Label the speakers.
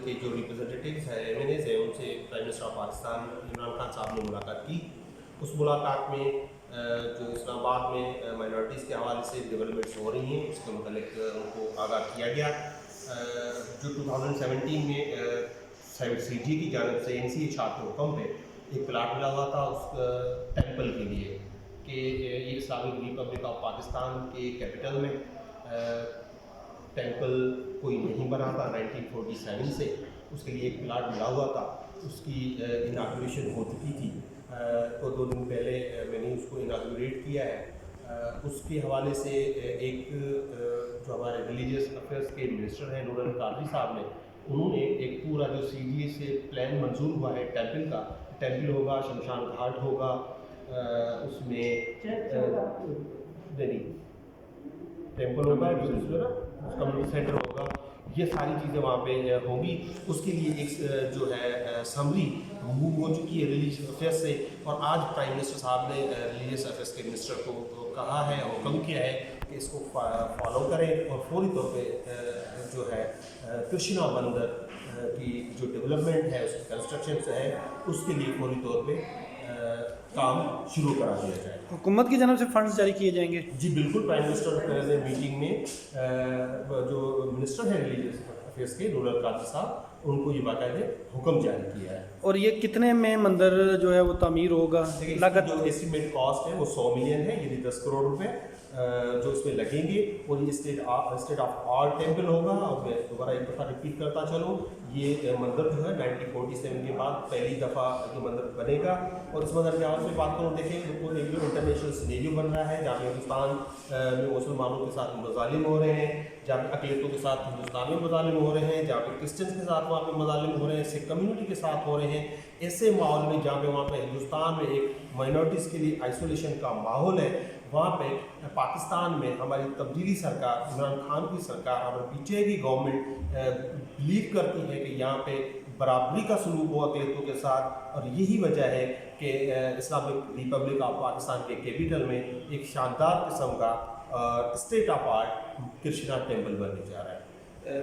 Speaker 1: کے جو ریپرزنٹیٹیوز ہیں MNAs ہیں ان سے prime minister of Pakistan Imran Khan صاحب نے ملاقات کی. اس ملاقات میں جو اسلام آباد میں مائنورٹیز کے حوالے سے ڈیولپمنٹس ہو رہی ہیں اس کے متعلق ان کو آگاہ کیا گیا. جو 2017 میں CG کی جانب سے NCA کے حکم پہ ایک پلاٹ ملا ہوا تھا اس ٹیمپل کے لیے کہ یہ اسلامک ریپبلک آف پاکستان کے کیپٹل میں ٹیمپل کوئی نہیں بنا تھا 1947 سے. اس کے لیے ایک پلاٹ ملا ہوا تھا, اس کی اناگوریشن ہو چکی تھی. تو 2 دن پہلے میں نے اس کو اناگوریٹ کیا ہے. اس کے حوالے سے ایک جو ہمارے ریلیجیس افیئرس کے منسٹر ہیں نور القادری صاحب نے, انہوں نے ایک پورا جو CG سے پلان منظور ہوا ہے ٹیمپل کا, ٹیمپل ہوگا, شمشان گھاٹ ہوگا, اس میں ٹیمپل ہوگا, کمیونٹی سینٹر ہوگا, یہ ساری چیزیں وہاں پہ ہوں گی. اس کے لیے ایک جو ہے سمری موو ہو چکی ہے ریلیجیس افیئرس سے, اور آج پرائم منسٹر صاحب نے ریلیجیس افیئرس کے منسٹر کو کہا ہے, حکم کیا ہے کہ اس کو فالو کریں اور فوری طور پہ جو ہے کرشنا بندر کی جو ڈیولپمنٹ ہے, اس کی کنسٹرکشن ہے, اس کے لیے فوری طور پہ کام شروع کرا دیا جائے.
Speaker 2: حکومت کی جانب سے فنڈز جاری کیے جائیں گے؟
Speaker 1: جی بالکل. پرائم منسٹر نے میٹنگ میں جو منسٹر ہیں ریلیجیس افیئرس کے نور القادری صاحب, ان کو یہ باقاعدہ حکم جاری کیا ہے.
Speaker 2: اور یہ کتنے میں مندر جو ہے وہ تعمیر ہوگا؟
Speaker 1: لاگت جو ایسٹیمیٹ کاسٹ ہے وہ 100 ملین ہے, یعنی 10 کروڑ روپے جو اس میں لگیں گے. اور یہ اسٹیٹ آف آرٹ ٹیمپل ہوگا. اور میں دوبارہ ایک دفعہ ریپیٹ کرتا چلوں, یہ مندر جو ہے 1947 کے بعد پہلی دفعہ یہ مندر بنے گا. اور اس مندر کے حوالے سے بات کروں, دیکھیں ایک جو انٹرنیشنل سینیریو بن رہا ہے جہاں پہ ہندوستان میں مسلمانوں کے ساتھ مظالم ہو رہے ہیں, جہاں پہ اقلیتوں کے ساتھ ہندوستان میں مظالم ہو رہے ہیں, جہاں پہ کرسچنس کے ساتھ وہاں پہ مظالم ہو رہے ہیں, سکھ کمیونٹی کے ساتھ ہو رہے ہیں. ایسے ماحول میں جہاں پہ وہاں پہ ہندوستان میں ایک مائنورٹیز کے لیے آئسولیشن کا ماحول ہے, وہاں پہ پاکستان میں ہماری تبدیلی سرکار, عمران خان کی سرکار, ہمارے پیچھے کی گورنمنٹ بلیو کرتی ہے کہ یہاں پہ برابری کا سلوک ہو اقلیتوں کے ساتھ. اور یہی وجہ ہے کہ اسلامک ریپبلک آف پاکستان کے کیپٹل میں ایک شاندار قسم کا state of art Krishna temple بننے جا رہا ہے.